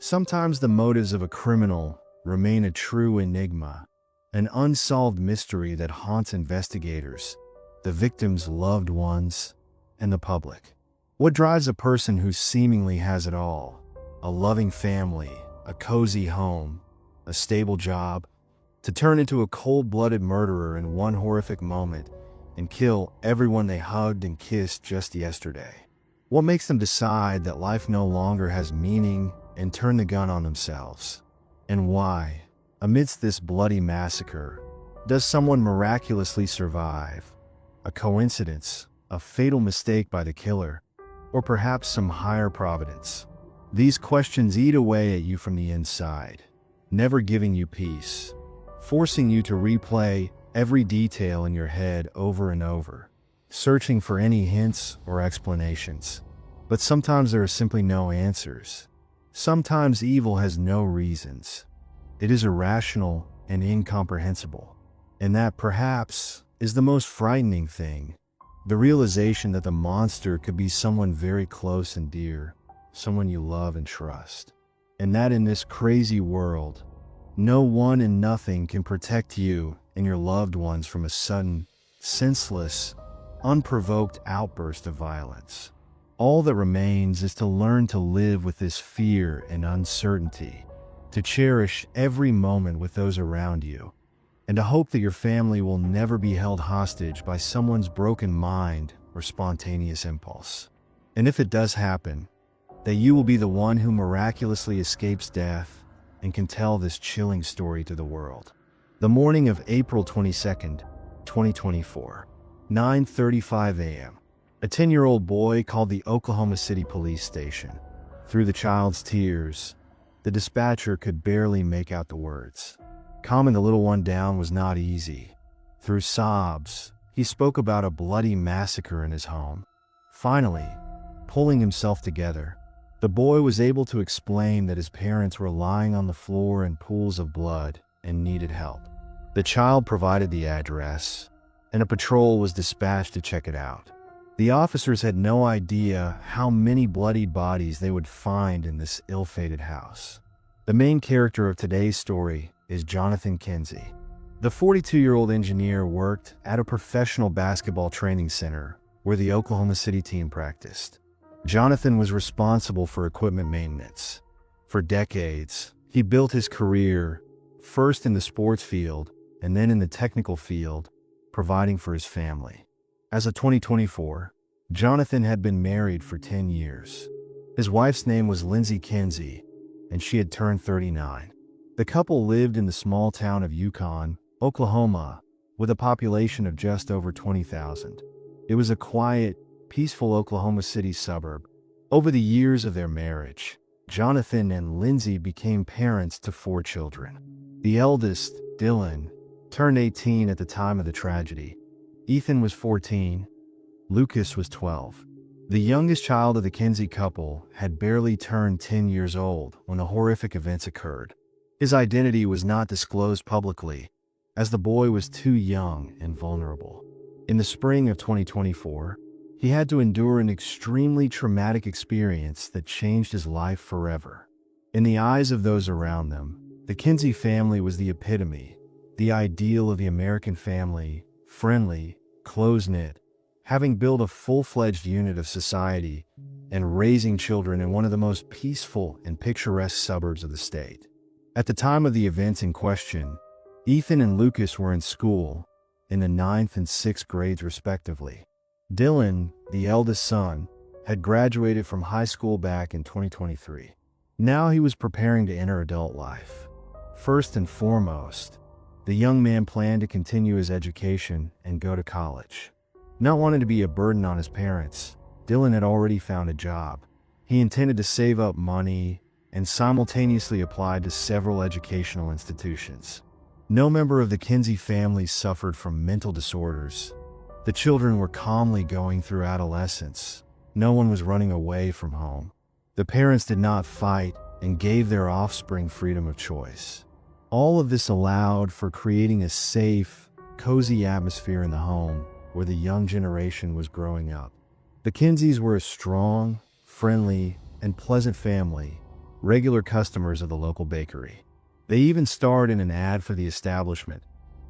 Sometimes the motives of a criminal remain a true enigma, an unsolved mystery that haunts investigators, the victims' loved ones, and the public. What drives a person who seemingly has it all, a loving family, a cozy home, a stable job, to turn into a cold-blooded murderer in one horrific moment and kill everyone they hugged and kissed just yesterday? What makes them decide that life no longer has meaning and turn the gun on themselves? And why, amidst this bloody massacre, does someone miraculously survive? A coincidence, a fatal mistake by the killer, or perhaps some higher providence? These questions eat away at you from the inside, never giving you peace, forcing you to replay every detail in your head over and over, searching for any hints or explanations. But sometimes there are simply no answers. Sometimes evil has no reasons. It is irrational and incomprehensible. And that, perhaps, is the most frightening thing. The realization that the monster could be someone very close and dear, someone you love and trust. And that in this crazy world, no one and nothing can protect you and your loved ones from a sudden, senseless, unprovoked outburst of violence. All that remains is to learn to live with this fear and uncertainty, to cherish every moment with those around you, and to hope that your family will never be held hostage by someone's broken mind or spontaneous impulse. And if it does happen, that you will be the one who miraculously escapes death and can tell this chilling story to the world. The morning of April 22nd, 2024, 9:35 a.m. A 10-year-old boy called the Oklahoma City police station. Through the child's tears, the dispatcher could barely make out the words. Calming the little one down was not easy. Through sobs, he spoke about a bloody massacre in his home. Finally, pulling himself together, the boy was able to explain that his parents were lying on the floor in pools of blood and needed help. The child provided the address, and a patrol was dispatched to check it out. The officers had no idea how many bloodied bodies they would find in this ill-fated house. The main character of today's story is Jonathan Kinsey. The 42-year-old engineer worked at a professional basketball training center where the Oklahoma City team practiced. Jonathan was responsible for equipment maintenance. For decades, he built his career, first in the sports field and then in the technical field, providing for his family. As of 2024, Jonathan had been married for 10 years. His wife's name was Lindsay Kinsey, and she had turned 39. The couple lived in the small town of Yukon, Oklahoma, with a population of just over 20,000. It was a quiet, peaceful Oklahoma City suburb. Over the years of their marriage, Jonathan and Lindsay became parents to 4 children. The eldest, Dylan, turned 18 at the time of the tragedy. Ethan was 14. Lucas was 12. The youngest child of the Kinsey couple had barely turned 10 years old when the horrific events occurred. His identity was not disclosed publicly, as the boy was too young and vulnerable. In the spring of 2024, he had to endure an extremely traumatic experience that changed his life forever. In the eyes of those around them, the Kinsey family was the epitome, the ideal of the American family, friendly, close-knit, having built a full-fledged unit of society and raising children in one of the most peaceful and picturesque suburbs of the state. At the time of the events in question, Ethan and Lucas were in school, in the 9th and 6th grades respectively. Dylan, the eldest son, had graduated from high school back in 2023. Now he was preparing to enter adult life. First and foremost, the young man planned to continue his education and go to college. Not wanting to be a burden on his parents, Dylan had already found a job. He intended to save up money and simultaneously applied to several educational institutions. No member of the Kinsey family suffered from mental disorders. The children were calmly going through adolescence. No one was running away from home. The parents did not fight and gave their offspring freedom of choice. All of this allowed for creating a safe, cozy atmosphere in the home where the young generation was growing up. The Kinseys were a strong, friendly, and pleasant family, regular customers of the local bakery. They even starred in an ad for the establishment,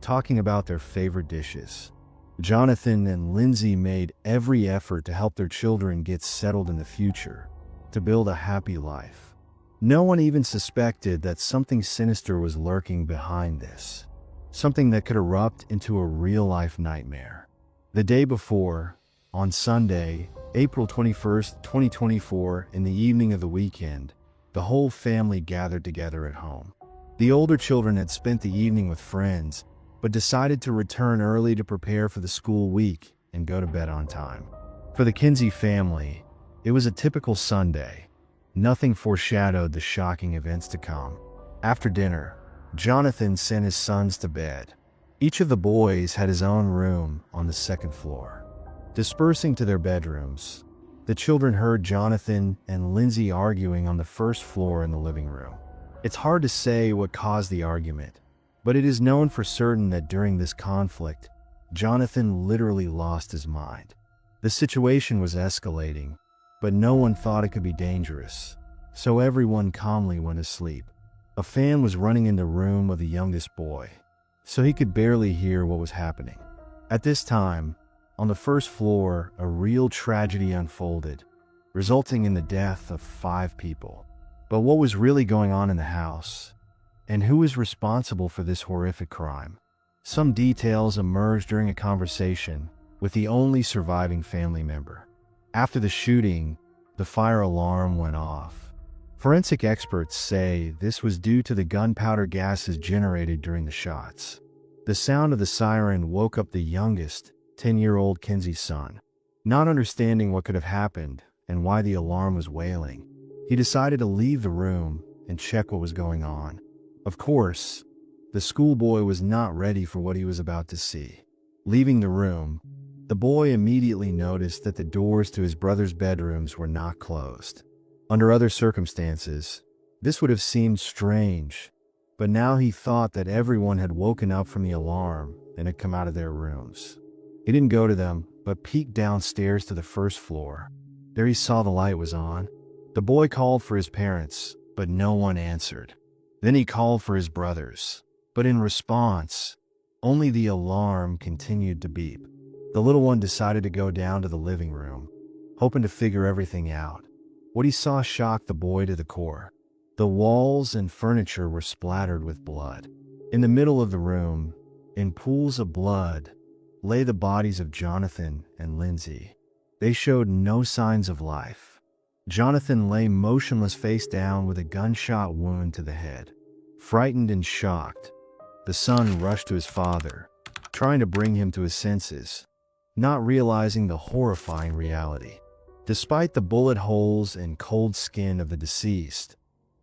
talking about their favorite dishes. Jonathan and Lindsay made every effort to help their children get settled in the future, to build a happy life. No one even suspected that something sinister was lurking behind this, something that could erupt into a real-life nightmare. The day before, on Sunday, April 21st, 2024, in the evening of the weekend, the whole family gathered together at home. The older children had spent the evening with friends, but decided to return early to prepare for the school week and go to bed on time. For the Kinsey family, it was a typical Sunday. Nothing foreshadowed the shocking events to come. After dinner, Jonathan sent his sons to bed. Each of the boys had his own room on the second floor. Dispersing to their bedrooms, the children heard Jonathan and Lindsay arguing on the first floor in the living room. It's hard to say what caused the argument, but it is known for certain that during this conflict, Jonathan literally lost his mind. The situation was escalating, but no one thought it could be dangerous, so everyone calmly went to sleep. A fan was running in the room of the youngest boy, so he could barely hear what was happening. At this time, on the first floor, a real tragedy unfolded, resulting in the death of 5 people. But what was really going on in the house? And who is responsible for this horrific crime? Some details emerged during a conversation with the only surviving family member. After the shooting, the fire alarm went off. Forensic experts say this was due to the gunpowder gases generated during the shots. The sound of the siren woke up the youngest, 10-year-old Kinsey's son. Not understanding what could have happened and why the alarm was wailing, he decided to leave the room and check what was going on. Of course, the schoolboy was not ready for what he was about to see. Leaving the room, the boy immediately noticed that the doors to his brother's bedrooms were not closed. Under other circumstances, this would have seemed strange, but now he thought that everyone had woken up from the alarm and had come out of their rooms. He didn't go to them, but peeked downstairs to the first floor. There he saw the light was on. The boy called for his parents, but no one answered. Then he called for his brothers, but in response, only the alarm continued to beep. The little one decided to go down to the living room, hoping to figure everything out. What he saw shocked the boy to the core. The walls and furniture were splattered with blood. In the middle of the room, in pools of blood, lay the bodies of Jonathan and Lindsay. They showed no signs of life. Jonathan lay motionless face down with a gunshot wound to the head. Frightened and shocked, the son rushed to his father, trying to bring him to his senses, not realizing the horrifying reality. Despite the bullet holes and cold skin of the deceased,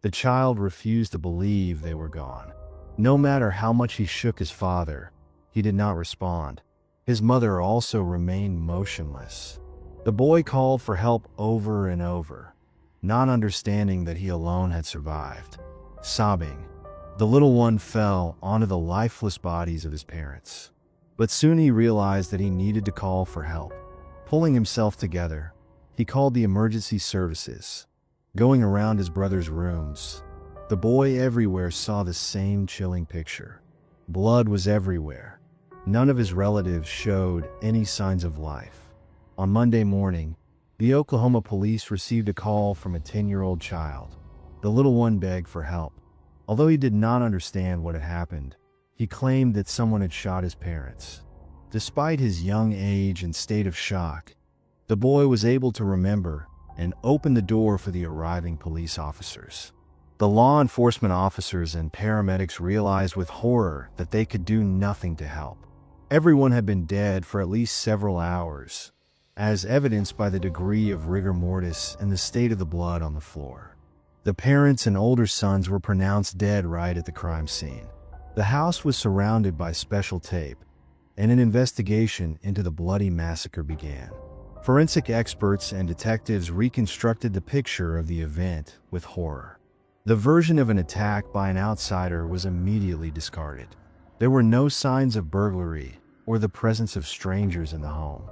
the child refused to believe they were gone. No matter how much he shook his father, he did not respond. His mother also remained motionless. The boy called for help over and over, not understanding that he alone had survived. Sobbing, the little one fell onto the lifeless bodies of his parents. But soon he realized that he needed to call for help. Pulling himself together, he called the emergency services. Going around his brother's rooms, the boy everywhere saw the same chilling picture. Blood was everywhere. None of his relatives showed any signs of life. On Monday morning, the Oklahoma police received a call from a 10-year-old child. The little one begged for help. Although he did not understand what had happened, he claimed that someone had shot his parents. Despite his young age and state of shock, the boy was able to remember and open the door for the arriving police officers. The law enforcement officers and paramedics realized with horror that they could do nothing to help. Everyone had been dead for at least several hours, as evidenced by the degree of rigor mortis and the state of the blood on the floor. The parents and older sons were pronounced dead right at the crime scene. The house was surrounded by special tape, and an investigation into the bloody massacre began. Forensic experts and detectives reconstructed the picture of the event with horror. The version of an attack by an outsider was immediately discarded. There were no signs of burglary or the presence of strangers in the home.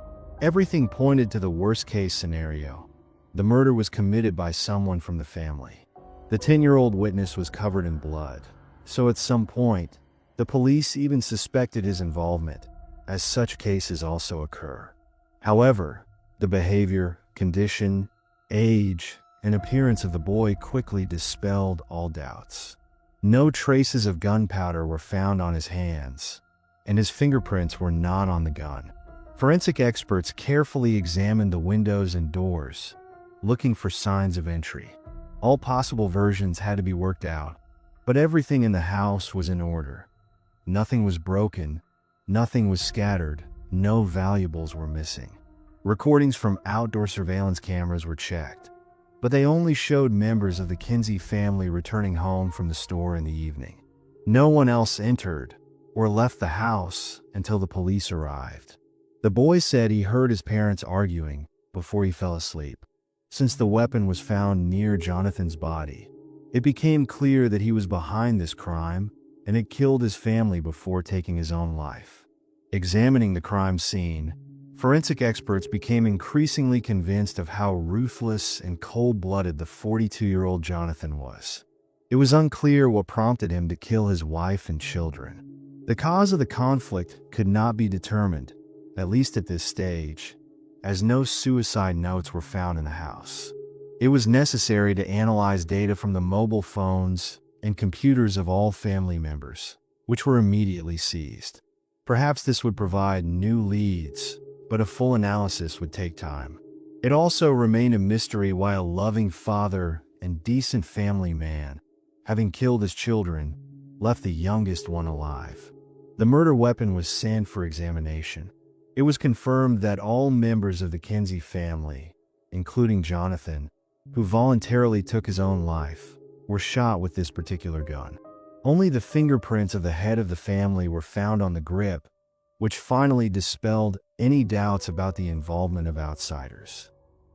Everything pointed to the worst-case scenario. The murder was committed by someone from the family. The 10-year-old witness was covered in blood, so at some point, the police even suspected his involvement, as such cases also occur. However, the behavior, condition, age, and appearance of the boy quickly dispelled all doubts. No traces of gunpowder were found on his hands, and his fingerprints were not on the gun. Forensic experts carefully examined the windows and doors, looking for signs of entry. All possible versions had to be worked out, but everything in the house was in order. Nothing was broken, nothing was scattered, no valuables were missing. Recordings from outdoor surveillance cameras were checked, but they only showed members of the Kinsey family returning home from the store in the evening. No one else entered or left the house until the police arrived. The boy said he heard his parents arguing before he fell asleep. Since the weapon was found near Jonathan's body, it became clear that he was behind this crime and had killed his family before taking his own life. Examining the crime scene, forensic experts became increasingly convinced of how ruthless and cold-blooded the 42-year-old Jonathan was. It was unclear what prompted him to kill his wife and children. The cause of the conflict could not be determined, at least at this stage, as no suicide notes were found in the house. It was necessary to analyze data from the mobile phones and computers of all family members, which were immediately seized. Perhaps this would provide new leads, but a full analysis would take time. It also remained a mystery why a loving father and decent family man, having killed his children, left the youngest one alive. The murder weapon was sent for examination. It was confirmed that all members of the Kinsey family, including Jonathan, who voluntarily took his own life, were shot with this particular gun. Only the fingerprints of the head of the family were found on the grip, which finally dispelled any doubts about the involvement of outsiders.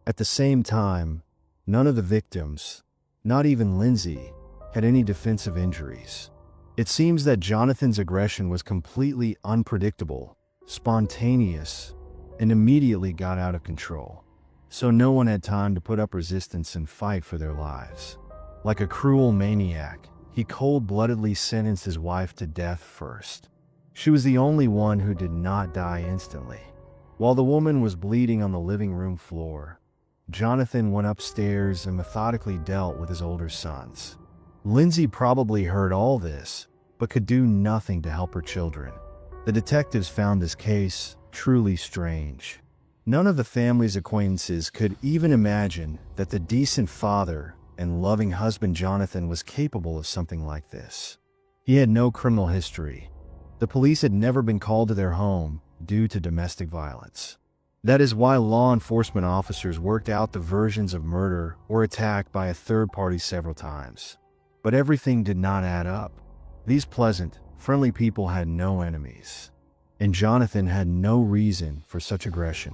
At the same time, none of the victims, not even Lindsay, had any defensive injuries. It seems that Jonathan's aggression was completely unpredictable, spontaneous, and immediately got out of control. So no one had time to put up resistance and fight for their lives. Like a cruel maniac, he cold-bloodedly sentenced his wife to death first. She was the only one who did not die instantly. While the woman was bleeding on the living room floor, Jonathan went upstairs and methodically dealt with his older sons. Lindsay probably heard all this, but could do nothing to help her children. The detectives found this case truly strange. None of the family's acquaintances could even imagine that the decent father and loving husband Jonathan was capable of something like this. He had no criminal history. The police had never been called to their home due to domestic violence. That is why law enforcement officers worked out the versions of murder or attack by a third party several times. But everything did not add up. These pleasant, friendly people had no enemies, and Jonathan had no reason for such aggression.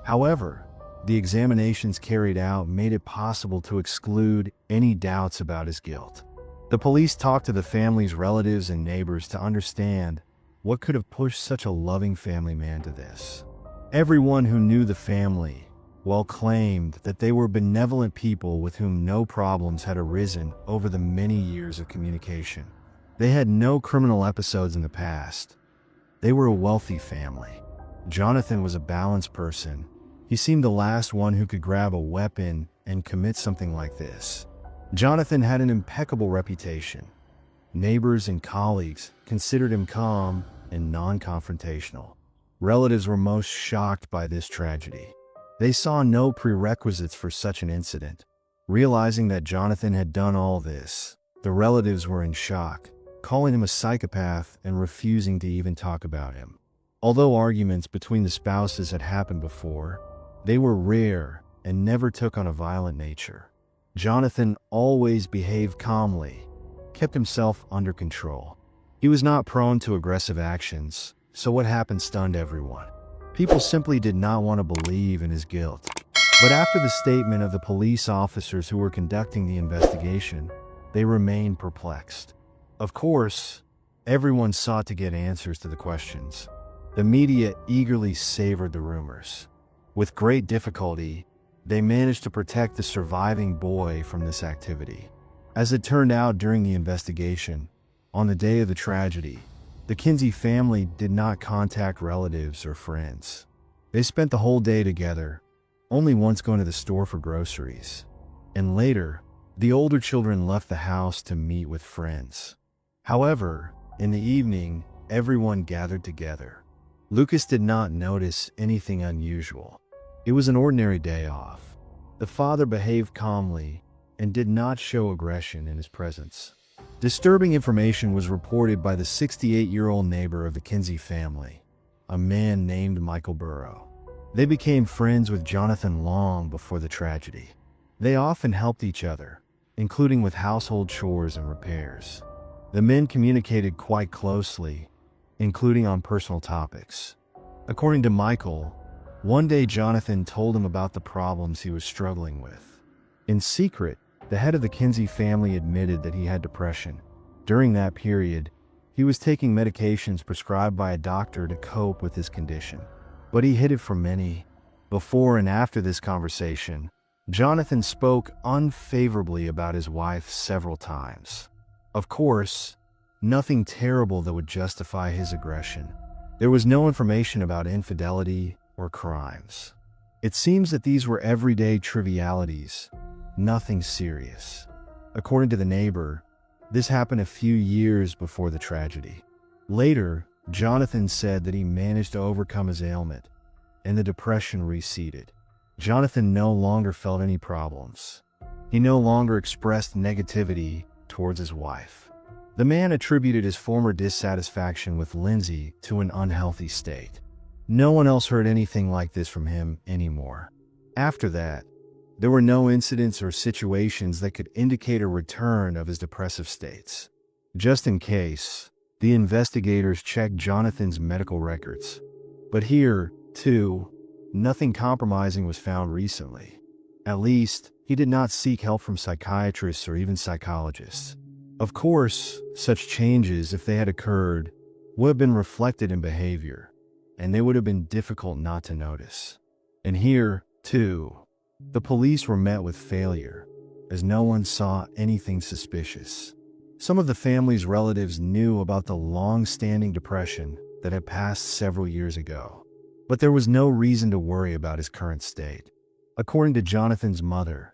However, the examinations carried out made it possible to exclude any doubts about his guilt. The police talked to the family's relatives and neighbors to understand what could have pushed such a loving family man to this. Everyone who knew the family, well, claimed that they were benevolent people with whom no problems had arisen over the many years of communication. They had no criminal episodes in the past. They were a wealthy family. Jonathan was a balanced person. He seemed the last one who could grab a weapon and commit something like this. Jonathan had an impeccable reputation. Neighbors and colleagues considered him calm and non-confrontational. Relatives were most shocked by this tragedy. They saw no prerequisites for such an incident. Realizing that Jonathan had done all this, the relatives were in shock, calling him a psychopath and refusing to even talk about him. Although arguments between the spouses had happened before, they were rare and never took on a violent nature. Jonathan always behaved calmly, kept himself under control. He was not prone to aggressive actions, so what happened stunned everyone. People simply did not want to believe in his guilt. But after the statement of the police officers who were conducting the investigation, they remained perplexed. Of course, everyone sought to get answers to the questions. The media eagerly savored the rumors. With great difficulty, they managed to protect the surviving boy from this activity. As it turned out during the investigation, on the day of the tragedy, the Kinsey family did not contact relatives or friends. They spent the whole day together, only once going to the store for groceries. And later, the older children left the house to meet with friends. However, in the evening, everyone gathered together. Lucas did not notice anything unusual. It was an ordinary day off. The father behaved calmly and did not show aggression in his presence. Disturbing information was reported by the 68-year-old neighbor of the Kinsey family, a man named Michael Burrow. They became friends with Jonathan long before the tragedy. They often helped each other, including with household chores and repairs. The men communicated quite closely, including on personal topics. According to Michael, one day Jonathan told him about the problems he was struggling with. In secret, the head of the Kinsey family admitted that he had depression. During that period, he was taking medications prescribed by a doctor to cope with his condition. But he hid it from many. Before and after this conversation, Jonathan spoke unfavorably about his wife several times. Of course, nothing terrible that would justify his aggression. There was no information about infidelity or crimes. It seems that these were everyday trivialities, nothing serious. According to the neighbor, this happened a few years before the tragedy. Later, Jonathan said that he managed to overcome his ailment, and the depression receded. Jonathan no longer felt any problems. He no longer expressed negativity towards his wife. The man attributed his former dissatisfaction with Lindsay to an unhealthy state. No one else heard anything like this from him anymore. After that, there were no incidents or situations that could indicate a return of his depressive states. Just in case, the investigators checked Jonathan's medical records. But here, too, nothing compromising was found recently. At least, he did not seek help from psychiatrists or even psychologists. Of course, such changes, if they had occurred, would have been reflected in behavior, and they would have been difficult not to notice. And here, too, the police were met with failure, as no one saw anything suspicious. Some of the family's relatives knew about the long-standing depression that had passed several years ago, but there was no reason to worry about his current state. According to Jonathan's mother,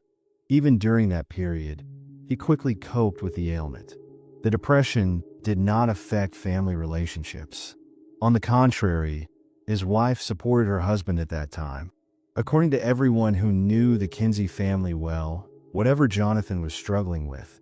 even during that period, he quickly coped with the ailment. The depression did not affect family relationships. On the contrary, his wife supported her husband at that time. According to everyone who knew the Kinsey family well, whatever Jonathan was struggling with,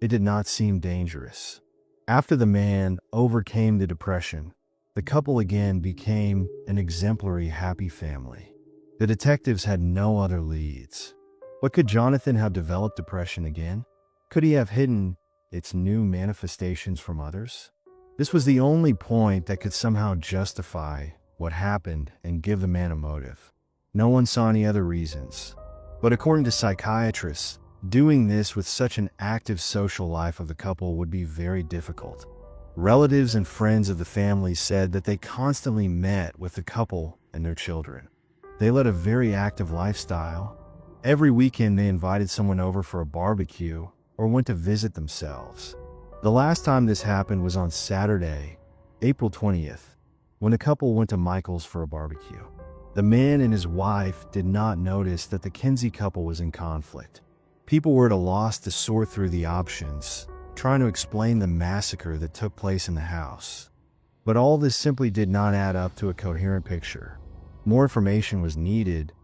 it did not seem dangerous. After the man overcame the depression, the couple again became an exemplary happy family. The detectives had no other leads. But could Jonathan have developed depression again? Could he have hidden its new manifestations from others? This was the only point that could somehow justify what happened and give the man a motive. No one saw any other reasons. But according to psychiatrists, doing this with such an active social life of the couple would be very difficult. Relatives and friends of the family said that they constantly met with the couple and their children. They led a very active lifestyle. Every weekend they invited someone over for a barbecue or went to visit themselves. The last time this happened was on Saturday, April 20th, when the couple went to Michael's for a barbecue. The man and his wife did not notice that the Kinsey couple was in conflict. People were at a loss to sort through the options, trying to explain the massacre that took place in the house. But all this simply did not add up to a coherent picture. More information was needed,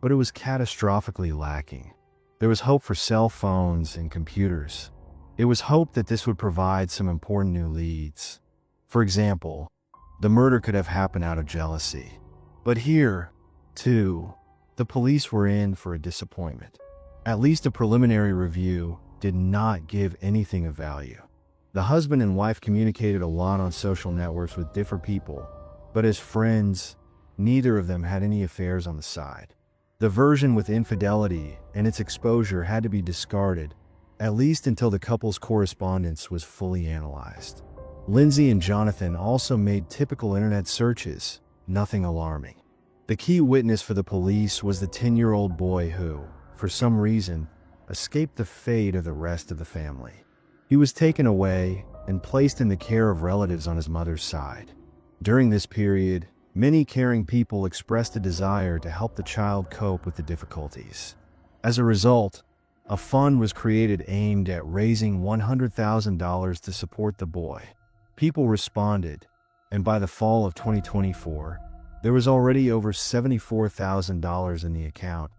but it was catastrophically lacking. There was hope for cell phones and computers. It was hoped that this would provide some important new leads. For example, the murder could have happened out of jealousy. But here, too, the police were in for a disappointment. At least a preliminary review did not give anything of value. The husband and wife communicated a lot on social networks with different people, but as friends, neither of them had any affairs on the side. The version with infidelity and its exposure had to be discarded, at least until the couple's correspondence was fully analyzed. Lindsay and Jonathan also made typical internet searches, nothing alarming. The key witness for the police was the 10-year-old boy who, for some reason, escaped the fate of the rest of the family. He was taken away and placed in the care of relatives on his mother's side. During this period, many caring people expressed a desire to help the child cope with the difficulties. As a result, a fund was created aimed at raising $100,000 to support the boy. People responded, and by the fall of 2024, there was already over $74,000 in the account,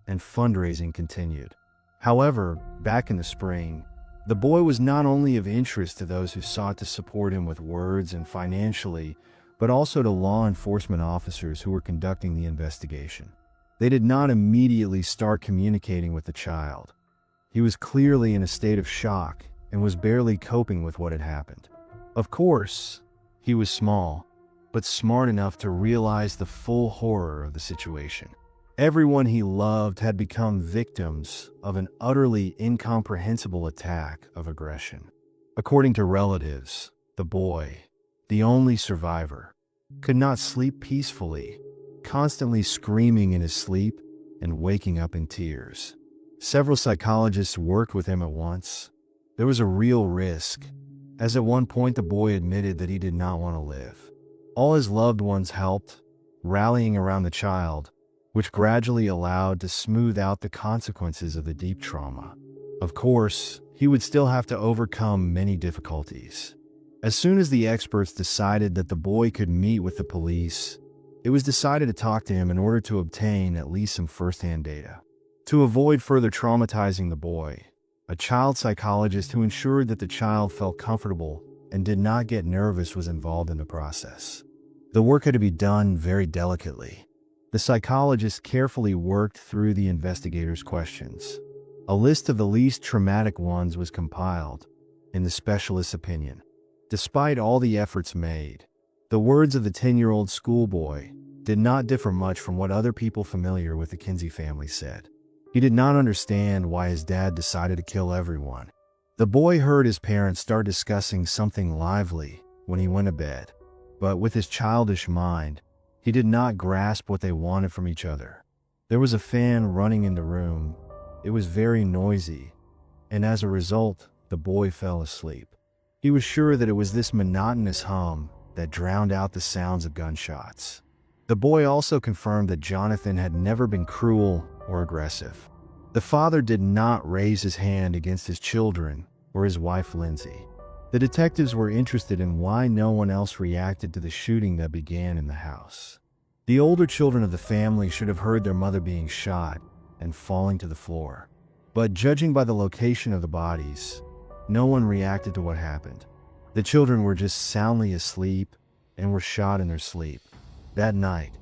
and fundraising continued. However, back in the spring, the boy was not only of interest to those who sought to support him with words and financially, but also to law enforcement officers who were conducting the investigation. They did not immediately start communicating with the child. He was clearly in a state of shock and was barely coping with what had happened. Of course, he was small, but smart enough to realize the full horror of the situation. Everyone he loved had become victims of an utterly incomprehensible attack of aggression. According to relatives, the boy, the only survivor, could not sleep peacefully, constantly screaming in his sleep and waking up in tears. Several psychologists worked with him at once. There was a real risk, as at one point the boy admitted that he did not want to live. All his loved ones helped, rallying around the child, which gradually allowed to smooth out the consequences of the deep trauma. Of course, he would still have to overcome many difficulties. As soon as the experts decided that the boy could meet with the police, it was decided to talk to him in order to obtain at least some first-hand data. To avoid further traumatizing the boy, a child psychologist who ensured that the child felt comfortable and did not get nervous was involved in the process. The work had to be done very delicately. The psychologist carefully worked through the investigators' questions. A list of the least traumatic ones was compiled, in the specialist's opinion. Despite all the efforts made, the words of the 10-year-old schoolboy did not differ much from what other people familiar with the Kinsey family said. He did not understand why his dad decided to kill everyone. The boy heard his parents start discussing something lively when he went to bed, but with his childish mind, he did not grasp what they wanted from each other. There was a fan running in the room. It was very noisy, and as a result, the boy fell asleep. He was sure that it was this monotonous hum that drowned out the sounds of gunshots. The boy also confirmed that Jonathan had never been cruel or aggressive. The father did not raise his hand against his children or his wife Lindsay. The detectives were interested in why no one else reacted to the shooting that began in the house. The older children of the family should have heard their mother being shot and falling to the floor. But judging by the location of the bodies, no one reacted to what happened. The children were just soundly asleep and were shot in their sleep. That night,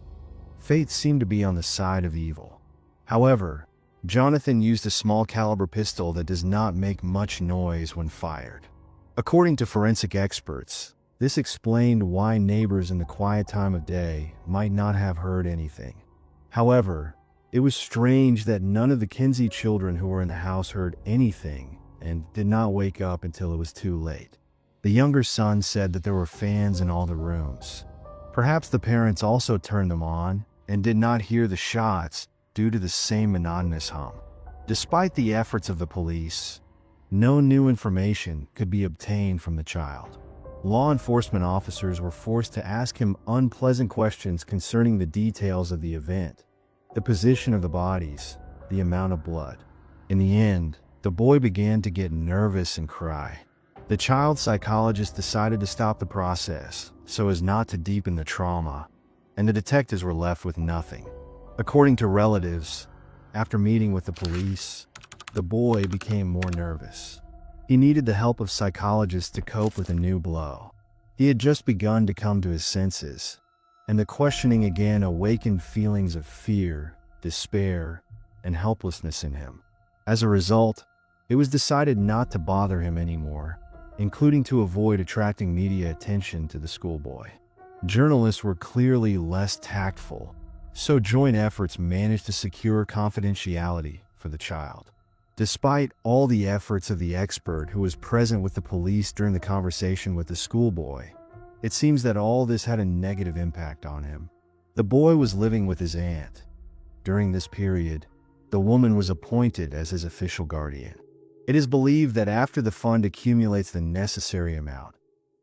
fate seemed to be on the side of evil. However, Jonathan used a small caliber pistol that does not make much noise when fired. According to forensic experts, this explained why neighbors in the quiet time of day might not have heard anything. However, it was strange that none of the Kinsey children who were in the house heard anything and did not wake up until it was too late. The younger son said that there were fans in all the rooms. Perhaps the parents also turned them on and did not hear the shots due to the same monotonous hum. Despite the efforts of the police, no new information could be obtained from the child. Law enforcement officers were forced to ask him unpleasant questions concerning the details of the event, the position of the bodies, the amount of blood. In the end, the boy began to get nervous and cry. The child psychologist decided to stop the process so as not to deepen the trauma, and the detectives were left with nothing. According to relatives, after meeting with the police, the boy became more nervous. He needed the help of psychologists to cope with a new blow. He had just begun to come to his senses, and the questioning again awakened feelings of fear, despair, and helplessness in him. As a result, it was decided not to bother him anymore, including to avoid attracting media attention to the schoolboy. Journalists were clearly less tactful, so joint efforts managed to secure confidentiality for the child. Despite all the efforts of the expert who was present with the police during the conversation with the schoolboy, it seems that all this had a negative impact on him. The boy was living with his aunt. During this period, the woman was appointed as his official guardian. It is believed that after the fund accumulates the necessary amount,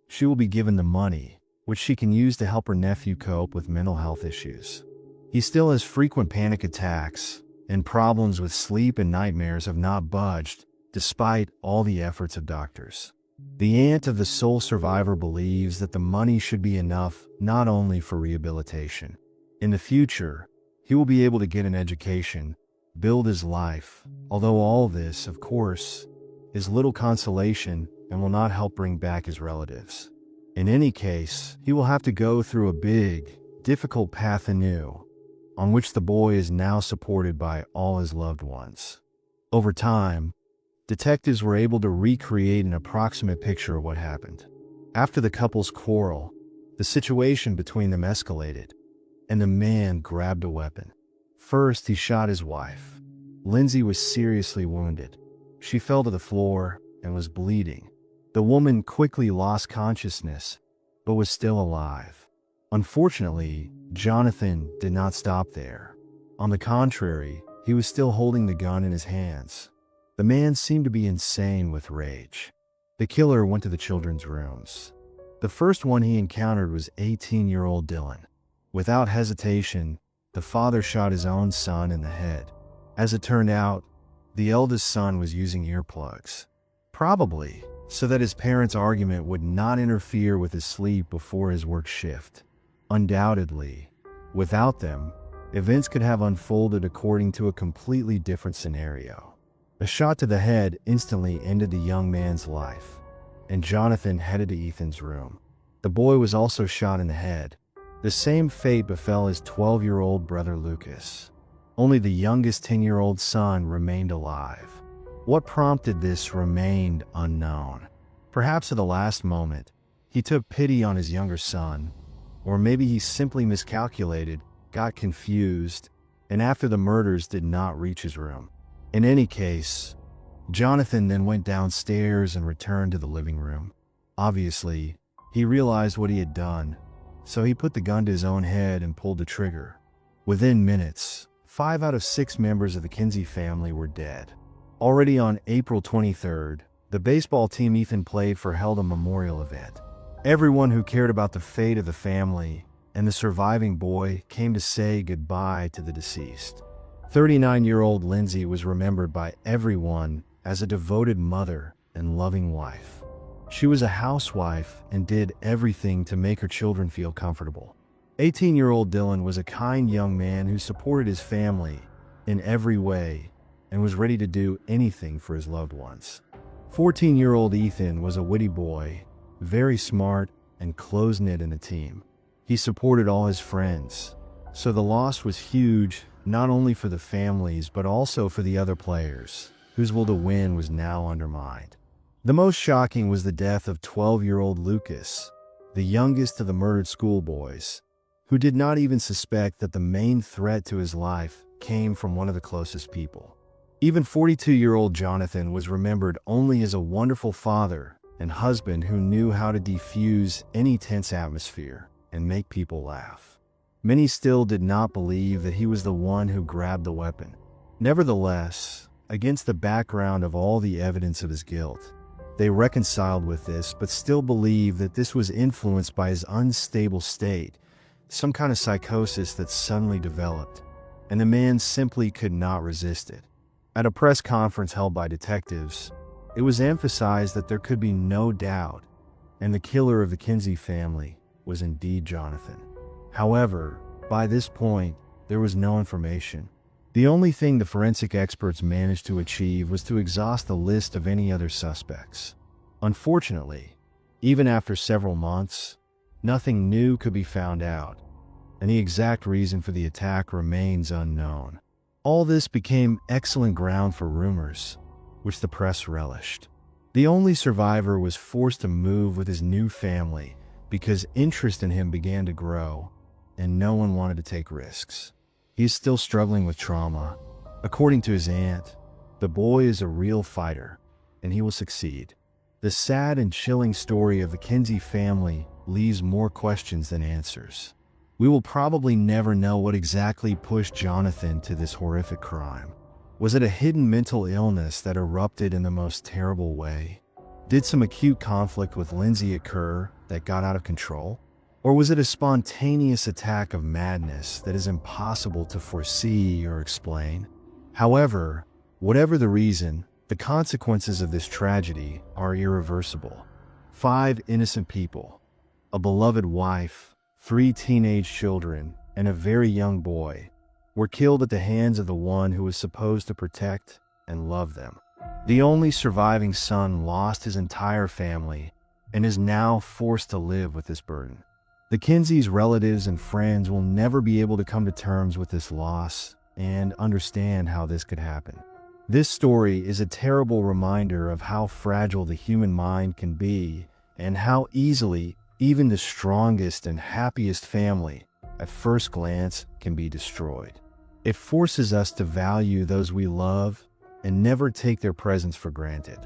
she will be given the money, which she can use to help her nephew cope with mental health issues. He still has frequent panic attacks, and problems with sleep and nightmares have not budged, despite all the efforts of doctors. The aunt of the sole survivor believes that the money should be enough not only for rehabilitation. In the future, he will be able to get an education, build his life, although all this, of course, is little consolation and will not help bring back his relatives. In any case, he will have to go through a big, difficult path anew, on which the boy is now supported by all his loved ones. Over time, detectives were able to recreate an approximate picture of what happened. After the couple's quarrel, the situation between them escalated, and the man grabbed a weapon. First, he shot his wife. Lindsay was seriously wounded. She fell to the floor and was bleeding. The woman quickly lost consciousness, but was still alive. Unfortunately, Jonathan did not stop there. On the contrary, he was still holding the gun in his hands. The man seemed to be insane with rage. The killer went to the children's rooms. The first one he encountered was 18-year-old Dylan. Without hesitation, the father shot his own son in the head. As it turned out, the eldest son was using earplugs, probably so that his parents' argument would not interfere with his sleep before his work shift. Undoubtedly, without them, events could have unfolded according to a completely different scenario. A shot to the head instantly ended the young man's life, and Jonathan headed to Ethan's room. The boy was also shot in the head. The same fate befell his 12-year-old brother Lucas. Only the youngest 10-year-old son remained alive. What prompted this remained unknown. Perhaps at the last moment, he took pity on his younger son, or maybe he simply miscalculated, got confused, and after the murders did not reach his room. In any case, Jonathan then went downstairs and returned to the living room. Obviously, he realized what he had done, so he put the gun to his own head and pulled the trigger. Within minutes, 5 out of 6 members of the Kinsey family were dead. Already on April 23rd, the baseball team Ethan played for held a memorial event. Everyone who cared about the fate of the family and the surviving boy came to say goodbye to the deceased. 39-year-old Lindsay was remembered by everyone as a devoted mother and loving wife. She was a housewife and did everything to make her children feel comfortable. 18-year-old Dylan was a kind young man who supported his family in every way and was ready to do anything for his loved ones. 14-year-old Ethan was a witty boy, very smart and close-knit in a team. He supported all his friends, so the loss was huge not only for the families but also for the other players, whose will to win was now undermined. The most shocking was the death of 12-year-old Lucas, the youngest of the murdered schoolboys, who did not even suspect that the main threat to his life came from one of the closest people. Even 42-year-old Jonathan was remembered only as a wonderful father and husband who knew how to defuse any tense atmosphere and make people laugh. Many still did not believe that he was the one who grabbed the weapon. Nevertheless, against the background of all the evidence of his guilt, they reconciled with this but still believed that this was influenced by his unstable state, some kind of psychosis that suddenly developed, and the man simply could not resist it. At a press conference held by detectives, it was emphasized that there could be no doubt, and the killer of the Kinsey family was indeed Jonathan. However, by this point, there was no information. The only thing the forensic experts managed to achieve was to exhaust the list of any other suspects. Unfortunately, even after several months, nothing new could be found out, and the exact reason for the attack remains unknown. All this became excellent ground for rumors, which the press relished. The only survivor was forced to move with his new family because interest in him began to grow, and no one wanted to take risks. He is still struggling with trauma. According to his aunt, the boy is a real fighter, and he will succeed. The sad and chilling story of the Kinsey family leaves more questions than answers. We will probably never know what exactly pushed Jonathan to this horrific crime. Was it a hidden mental illness that erupted in the most terrible way? Did some acute conflict with Lindsay occur that got out of control? Or was it a spontaneous attack of madness that is impossible to foresee or explain? However, whatever the reason, the consequences of this tragedy are irreversible. 5 innocent people, a beloved wife, 3 teenage children, and a very young boy, were killed at the hands of the one who was supposed to protect and love them. The only surviving son lost his entire family and is now forced to live with this burden. The Kinseys' relatives and friends will never be able to come to terms with this loss and understand how this could happen. This story is a terrible reminder of how fragile the human mind can be and how easily even the strongest and happiest family, at first glance, can be destroyed. It forces us to value those we love and never take their presence for granted.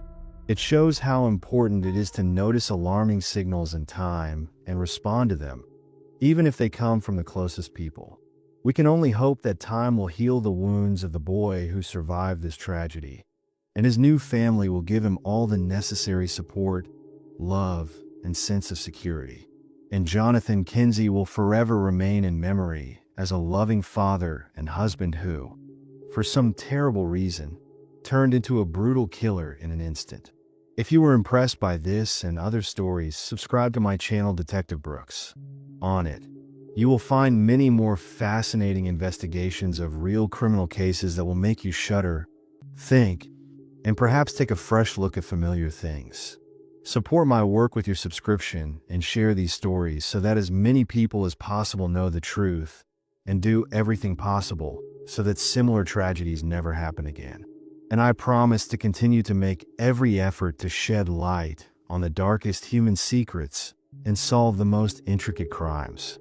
It shows how important it is to notice alarming signals in time and respond to them, even if they come from the closest people. We can only hope that time will heal the wounds of the boy who survived this tragedy, and his new family will give him all the necessary support, love, and sense of security. And Jonathan Kinsey will forever remain in memory as a loving father and husband who, for some terrible reason, turned into a brutal killer in an instant. If you were impressed by this and other stories, subscribe to my channel Detective Brooks. On it, you will find many more fascinating investigations of real criminal cases that will make you shudder, think, and perhaps take a fresh look at familiar things. Support my work with your subscription and share these stories so that as many people as possible know the truth and do everything possible so that similar tragedies never happen again. And I promise to continue to make every effort to shed light on the darkest human secrets and solve the most intricate crimes.